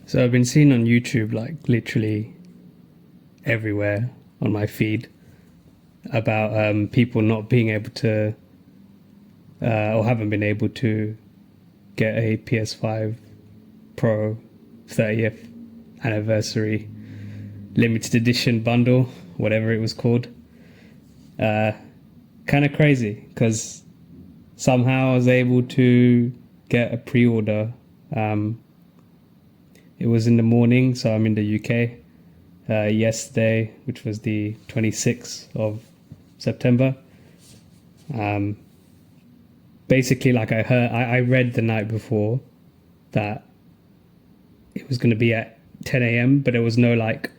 So I've been seeing on YouTube, like literally everywhere on my feed, about people not being able to, or haven't been able to, get a PS5 Pro 30th anniversary limited edition bundle, whatever it was called. Kind of crazy because somehow I was able to get a pre-order. It was in the morning, so I'm in the UK. Yesterday, which was the 26th of September. Um, Basically, like I read the night before that it was going to be at 10 a.m., but there was no like,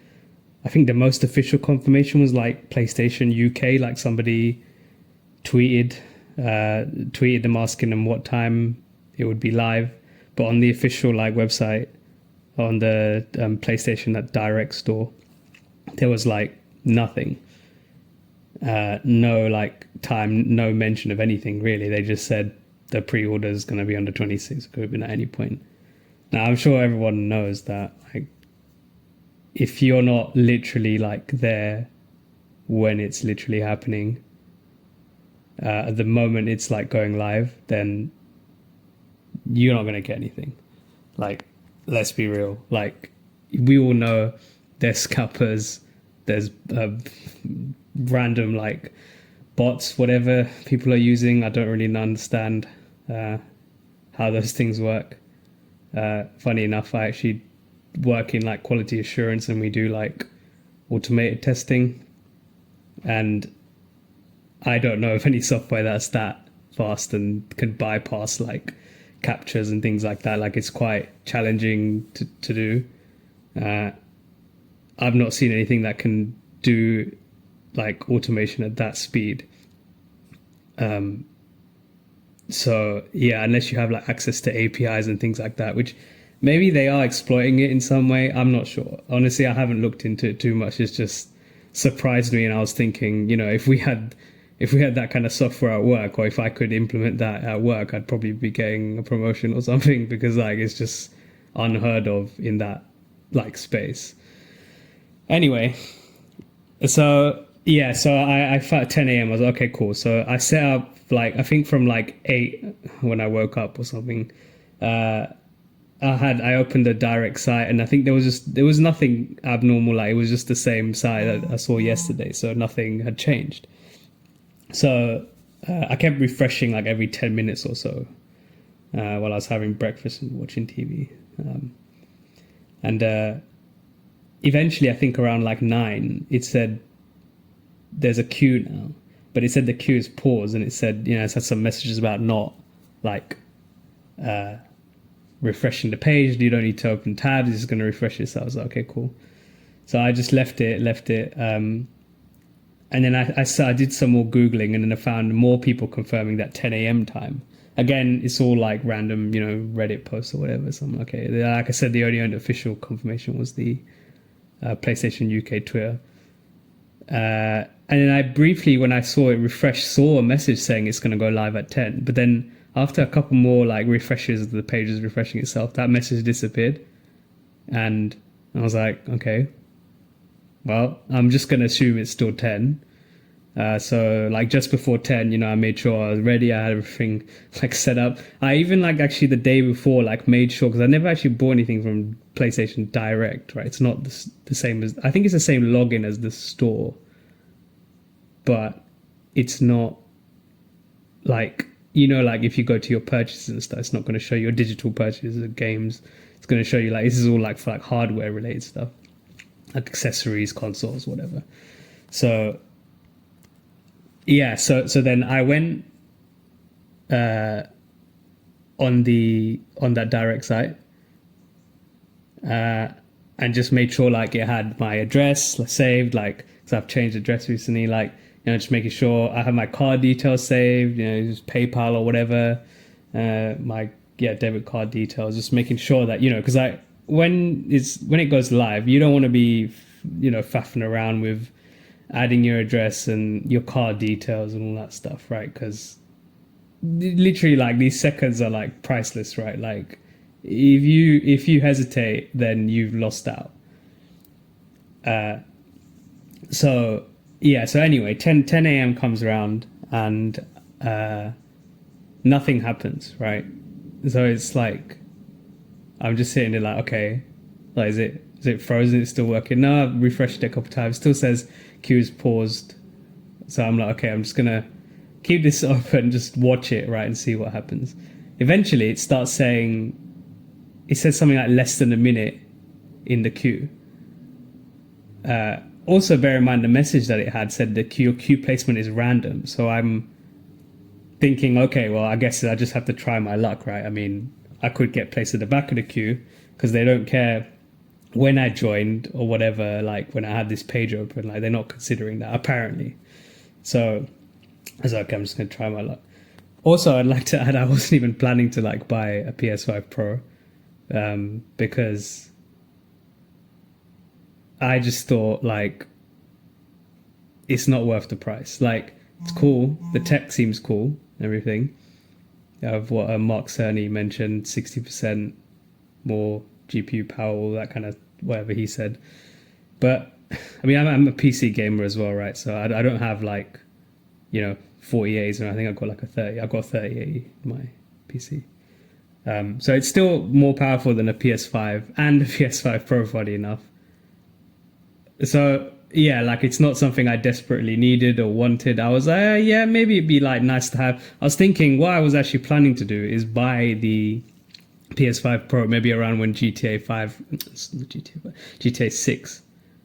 I think the most official confirmation was like PlayStation UK, like somebody tweeted them asking them what time it would be live, but on the official like website on the PlayStation that direct store, there was like nothing, no like time, no mention of anything really. They just said the pre-order is going to be on the 26th. It could have been at any point. Now I'm sure everyone knows that like if you're not literally like there when it's literally happening, at the moment it's like going live, then you're not going to get anything. Like, let's be real. Like, we all know there's scalpers, there's random like bots, whatever people are using. I don't really understand how those things work. Funny enough, I actually work in like quality assurance, and we do like automated testing, and I don't know of any software that's that fast and can bypass like captures and things like that. Like, it's quite challenging to do. I've not seen anything that can do like automation at that speed. So yeah, unless you have like access to APIs and things like that, which maybe they are exploiting it in some way. I'm not sure. Honestly, I haven't looked into it too much. It's just surprised me, and I was thinking, if we had that kind of software at work, or if I could implement that at work, I'd probably be getting a promotion or something, because like it's just unheard of in that like space. Anyway, so yeah, so I felt 10 a.m. I was like, okay, cool. So I set up like, I think from like 8 when I woke up or something. I opened the direct site, and I think there was nothing abnormal. Like, it was just the same site that I saw yesterday, so nothing had changed. So I kept refreshing like every 10 minutes or so while I was having breakfast and watching TV. And eventually, I think around like 9, it said there's a queue now, but it said the queue is paused, and it said, it's had some messages about not like refreshing the page. You don't need to open tabs. It's just going to refresh it. So I was like, okay, cool. So I just left it. And then I did some more Googling, and then I found more people confirming that 10 a.m. time. Again, it's all like random, Reddit posts or whatever. So I'm like, okay. Like I said, the only official confirmation was the PlayStation UK Twitter. And then I briefly, when I saw it refresh, saw a message saying it's going to go live at 10. But then after a couple more like refreshes, the page is refreshing itself, that message disappeared. And I was like, okay, well, I'm just going to assume it's still 10. So like just before 10, I made sure I was ready. I had everything like set up. I even like actually the day before like made sure, because I never actually bought anything from PlayStation Direct, right? It's not the same as, I think it's the same login as the store, but it's not like, like if you go to your purchases and stuff, it's not going to show your digital purchases of games. It's going to show you like, this is all like for like hardware related stuff, like accessories, consoles, whatever. So yeah, so then I went on that direct site and just made sure like it had my address saved, like, because I've changed address recently, like, just making sure I have my card details saved, just PayPal or whatever, my debit card details, just making sure that, because when it goes live, you don't want to be faffing around with adding your address and your card details and all that stuff, right? Because literally like these seconds are like priceless, right? Like, if you hesitate, then you've lost out. So yeah, so anyway, 10 a.m. comes around and nothing happens, right? So it's like I'm just sitting there like, okay, like is it frozen? It's still working? No, I've refreshed it a couple times. Still says queue is paused. So I'm like, okay, I'm just gonna keep this open, just watch it, right, and see what happens. Eventually, it starts saying, it says something like less than a minute in the queue. Also, bear in mind the message that it had said the queue placement is random. So I'm thinking, okay, well, I guess I just have to try my luck, right? I mean, I could get placed at the back of the queue because they don't care when I joined or whatever. Like when I had this page open, like they're not considering that apparently. So I was like, okay, I'm just gonna try my luck. Also, I'd like to add, I wasn't even planning to like buy a PS5 Pro because I just thought like it's not worth the price. Like it's cool, the tech seems cool, everything. Of what Mark Cerny mentioned, 60% more GPU power, all that kind of whatever he said. But I mean, I'm a PC gamer as well, right? So I don't have like, 4080s, and I think I've got like a 30. I've got a 3080 in my PC. So it's still more powerful than a PS5 and a PS5 Pro, funny enough. So yeah, like it's not something I desperately needed or wanted. I was like, yeah, maybe it'd be like nice to have. I was thinking what I was actually planning to do is buy the PS5 Pro maybe around when GTA 6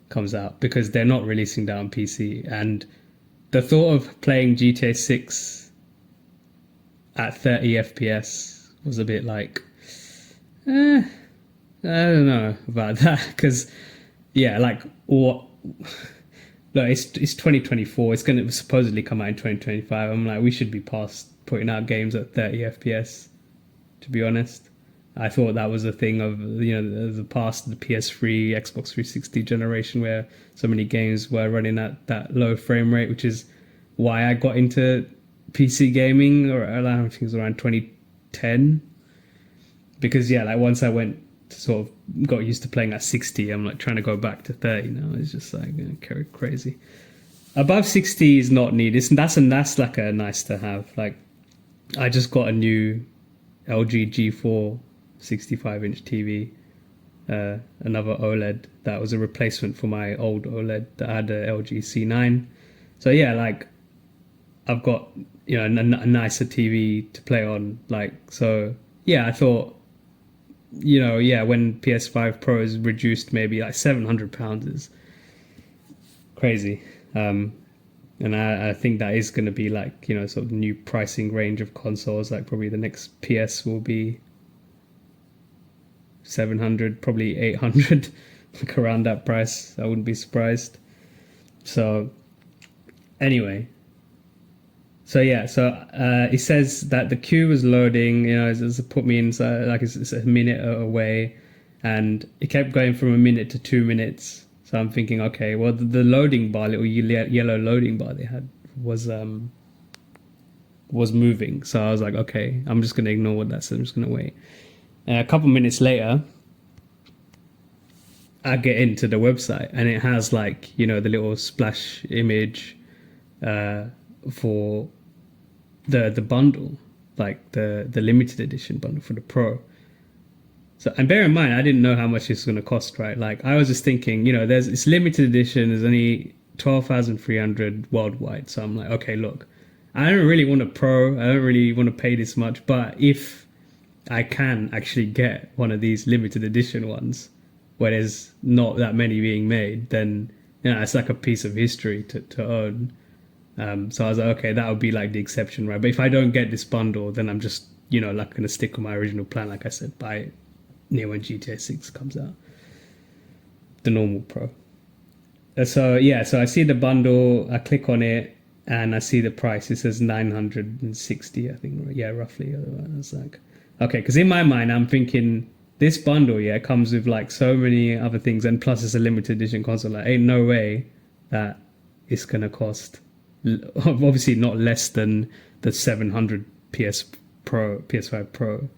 comes out, because they're not releasing that on PC. And the thought of playing GTA 6 at 30 FPS was a bit like, I don't know about that, because yeah, like what? No, it's 2024. It's going to supposedly come out in 2025. I'm like, we should be past putting out games at 30 FPS. To be honest, I thought that was a thing of the past, the PS3, Xbox 360 generation, where so many games were running at that low frame rate, which is why I got into PC gaming, or I don't think it was around 2010. Because yeah, like once I went to sort of got used to playing at 60, I'm like trying to go back to 30 now. It's just like crazy. Above 60 is not needed. That's like a nice to have. Like I just got a new LG G4 65-inch TV, another OLED that was a replacement for my old OLED that had a LG C9. So yeah, like I've got a nicer TV to play on. Like so, yeah, I thought, when PS5 Pro is reduced maybe like £700 is crazy. And I think that is going to be like, sort of new pricing range of consoles. Like probably the next PS will be 700, probably 800, like around that price. I wouldn't be surprised. So anyway. So yeah, it says that the queue was loading, it's put me inside, like it's a minute away, and it kept going from a minute to 2 minutes. So I'm thinking, okay, well the loading bar, little yellow loading bar they had was moving. So I was like, okay, I'm just gonna ignore what that says. I'm just gonna wait. A couple minutes later, I get into the website and it has like the little splash image for the bundle, like the limited edition bundle for the Pro. So, and bear in mind, I didn't know how much it's going to cost, right? Like I was just thinking, it's limited edition. There's only 12,300 worldwide. So I'm like, okay, look, I don't really want a Pro. I don't really want to pay this much. But if I can actually get one of these limited edition ones where there's not that many being made, then it's like a piece of history to own. So I was like, okay, that would be like the exception, right? But if I don't get this bundle, then I'm just, like going to stick with my original plan. Like I said, buy it near when GTA 6 comes out. The normal Pro. So I see the bundle, I click on it, and I see the price. It says 960, I think. Yeah, roughly. I was like, okay, because in my mind, I'm thinking this bundle, comes with like so many other things, and plus it's a limited edition console. Like, ain't no way that it's going to cost, obviously not less than the 700 PS5 Pro.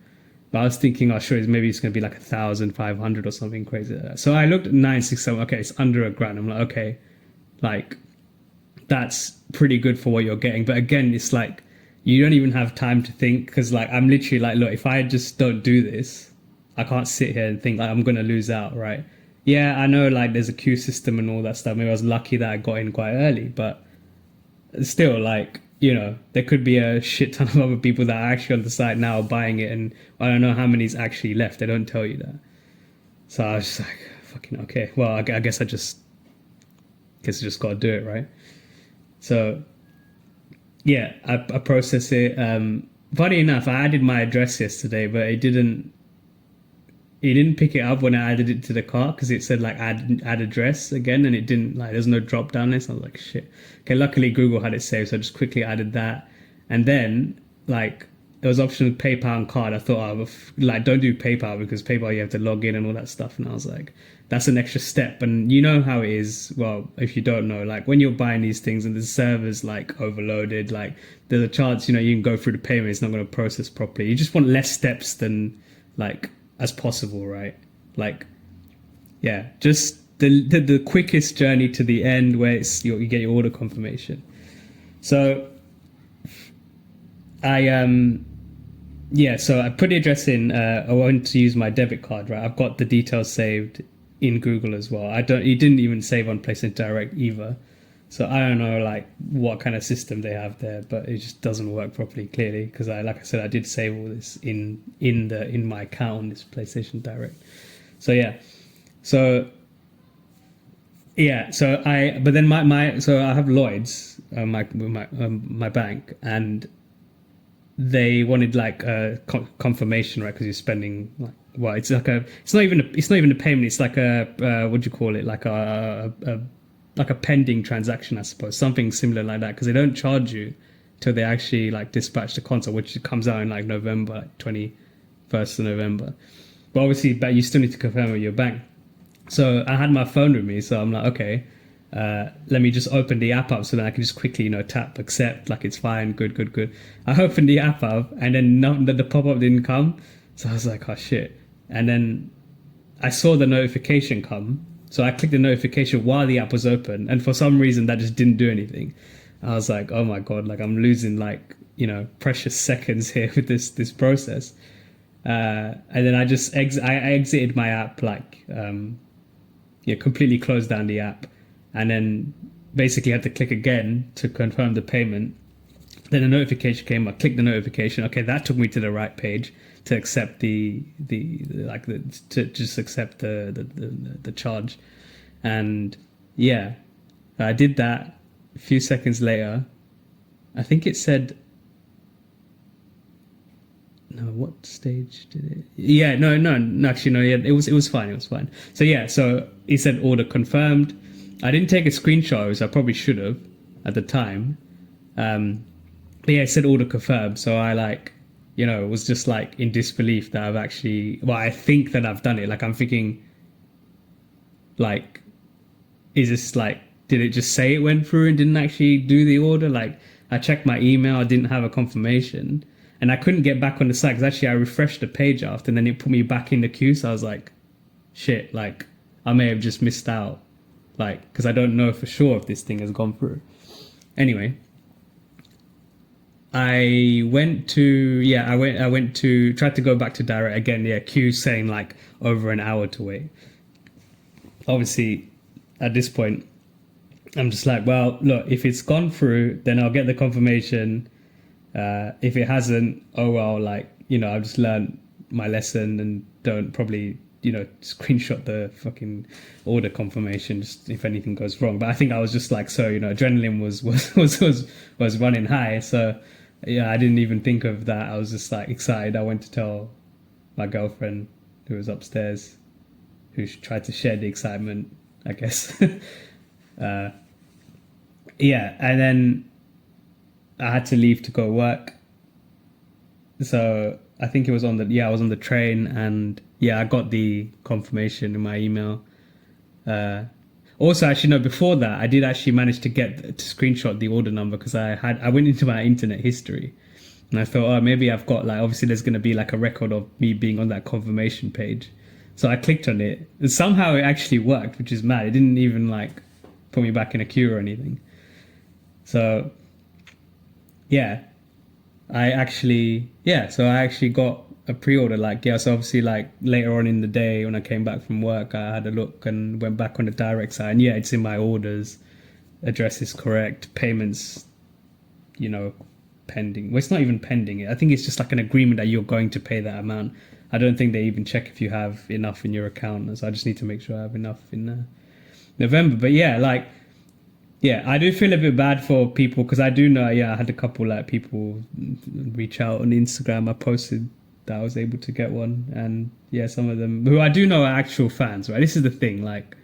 But I was thinking, oh, sure, maybe it's going to be like 1,500 or something crazy like that. So I looked at 967. Okay, it's under a grand. I'm like, okay, like that's pretty good for what you're getting. But again, it's like you don't even have time to think because like I'm literally like, look, if I just don't do this, I can't sit here and think like I'm going to lose out, right? Yeah, I know like there's a queue system and all that stuff. Maybe I was lucky that I got in quite early, but still, like, there could be a shit ton of other people that are actually on the site now buying it, and I don't know how many's actually left. They don't tell you that. So I was just like, fucking okay. Well, I guess I just got to do it, right? So yeah, I process it. Funny enough, I added my address yesterday, but it didn't pick it up when I added it to the cart because it said like add address again, and it didn't, like, there's no drop down list. I was like, shit. Okay, luckily Google had it saved, so I just quickly added that, and then like there was option of PayPal and card. I thought, like, don't do PayPal because PayPal you have to log in and all that stuff, and I was like, that's an extra step. And you know how it is. Well, if you don't know, like when you're buying these things and the server's like overloaded, like there's a chance you can go through the payment, it's not going to process properly. You just want less steps than like as possible, right? Like, yeah, just the quickest journey to the end where you get your order confirmation. So so I put the address in. I want to use my debit card, right? I've got the details saved in Google as well. It didn't even save on PlayStation Direct either. So I don't know like what kind of system they have there, but it just doesn't work properly, clearly, because like I said, I did save all this in my account on this PlayStation Direct. So but then I have Lloyd's, my bank, and they wanted like a confirmation, right? Because you're spending like, well, it's not even a payment. It's like a what do you call it? Like a pending transaction, I suppose, something similar like that, because they don't charge you till they actually like dispatch the console, which comes out in like November, like 21st of November. But obviously, you still need to confirm with your bank. So I had my phone with me, so I'm like, okay, let me just open the app up so that I can just quickly, tap accept, like it's fine, good. I opened the app up, and then the pop-up didn't come, so I was like, oh shit. And then I saw the notification come. So I clicked the notification while the app was open, and for some reason that just didn't do anything. I was like, oh my God, like I'm losing like, precious seconds here with this process. And then I just I exited my app, like, completely closed down the app, and then basically had to click again to confirm the payment. Then a notification came. I clicked the notification. Okay, that took me to the right page to accept to just accept the charge, and yeah, I did that. A few seconds later, I think it said, no, what stage did it? Yeah, no, actually, no, yeah, it was fine. So yeah, so it said order confirmed. I didn't take a screenshot, so I probably should have at the time. But yeah, it said order confirmed. So I was just like in disbelief that I think that I've done it. Like I'm thinking, like, is this like, did it just say it went through and didn't actually do the order? Like I checked my email, I didn't have a confirmation, and I couldn't get back on the site because actually I refreshed the page after, and then it put me back in the queue. So I was like, shit, like I may have just missed out, like, because I don't know for sure if this thing has gone through. Anyway, I went to tried to go back to direct again. Yeah, queue saying like over an hour to wait. Obviously, at this point, I'm just like, well, look, if it's gone through, then I'll get the confirmation. If it hasn't, oh well, like, I've just learned my lesson and don't probably, screenshot the fucking order confirmation just if anything goes wrong. But I think I was just like, so, adrenaline was running high. So yeah, I didn't even think of that. I was just like excited. I went to tell my girlfriend who was upstairs, who tried to share the excitement, I guess. Yeah, and then I had to leave to go work. So I think it was I was on the train, and yeah, I got the confirmation in my email. Also, actually, no, before that, I did actually manage to screenshot the order number because I went into my internet history, And I thought, oh, maybe I've got like, obviously there's going to be like a record of me being on that confirmation page. So I clicked on it, and somehow it actually worked, which is mad. It didn't even like put me back in a queue or anything. So yeah, so I actually got a pre-order. Like, yeah, so obviously like later on in the day when I came back from work, I had a look and went back on the direct side, and yeah, it's in my orders. Address is correct. Payments, pending. Well, it's not even pending. I think it's just like an agreement that you're going to pay that amount. I don't think they even check if you have enough in your account. So I just need to make sure I have enough in November. But yeah, I do feel a bit bad for people because I do know, I had a couple like people reach out on Instagram. I posted that I was able to get one, and yeah, some of them who I do know are actual fans, right? This is the thing, like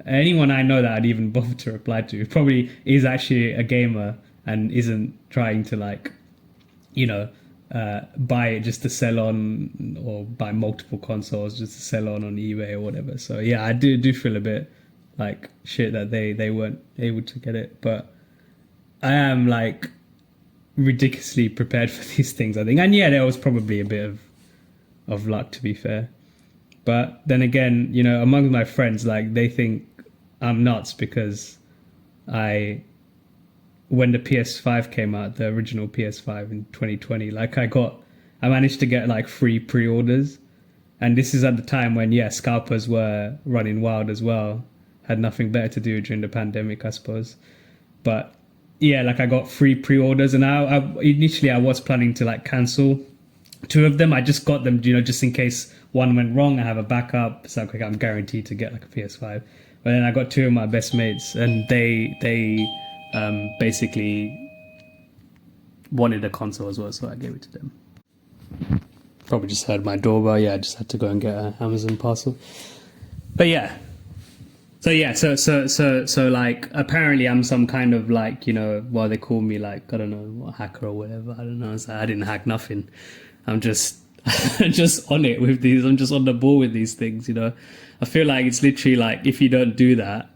anyone I know that I'd even bother to reply to probably is actually a gamer and isn't trying to buy it just to sell on, or buy multiple consoles just to sell on eBay or whatever. So yeah, I do feel a bit like shit that they weren't able to get it, but I am like ridiculously prepared for these things, I think. And yeah, there was probably a bit of luck, to be fair. But then again, among my friends, like they think I'm nuts because when the PS5 came out, the original PS5 in 2020, like I managed to get like free pre-orders. And this is at the time when, scalpers were running wild as well. Had nothing better to do during the pandemic, I suppose. But yeah, like I got free pre-orders, and I initially I was planning to like cancel 2 of them. I just got them, just in case one went wrong, I have a backup. So like I'm guaranteed to get like a PS5. But then I got 2 of my best mates, and they basically wanted a console as well, so I gave it to them. Probably just heard my doorbell. Yeah, I just had to go and get an Amazon parcel. But yeah. So like apparently I'm some kind of like, they call me like, I don't know, hacker or whatever. I don't know. So I didn't hack nothing. I'm just just on it with these. I'm just on the ball with these things, I feel like it's literally like if you don't do that,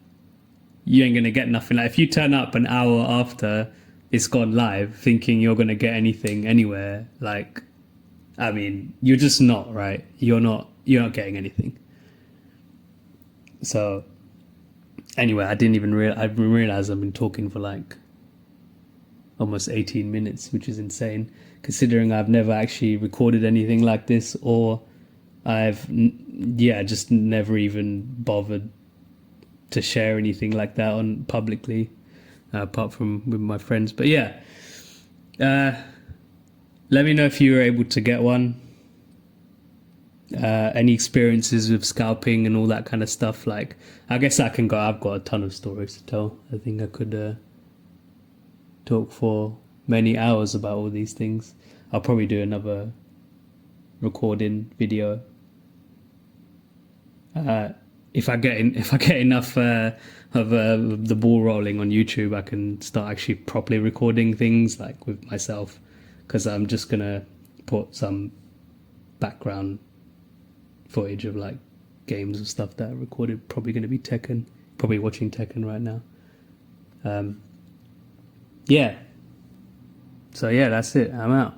you ain't gonna get nothing. Like if you turn up an hour after it's gone live thinking you're gonna get anything anywhere, like I mean, you're just not, right? You're not getting anything. So anyway, I didn't even realize I've been talking for like almost 18 minutes, which is insane considering I've never actually recorded anything like this, or I've just never even bothered to share anything like that on publicly, apart from with my friends. But yeah, let me know if you were able to get one. Any experiences with scalping and all that kind of stuff. Like, I guess I've got a ton of stories to tell. I think I could talk for many hours about all these things. I'll probably do another recording video. If I get enough of the ball rolling on YouTube, I can start actually properly recording things like with myself, because I'm just gonna put some background footage of like games and stuff that I recorded. Probably gonna be Tekken. Probably watching Tekken right now. Yeah. So yeah, that's it. I'm out.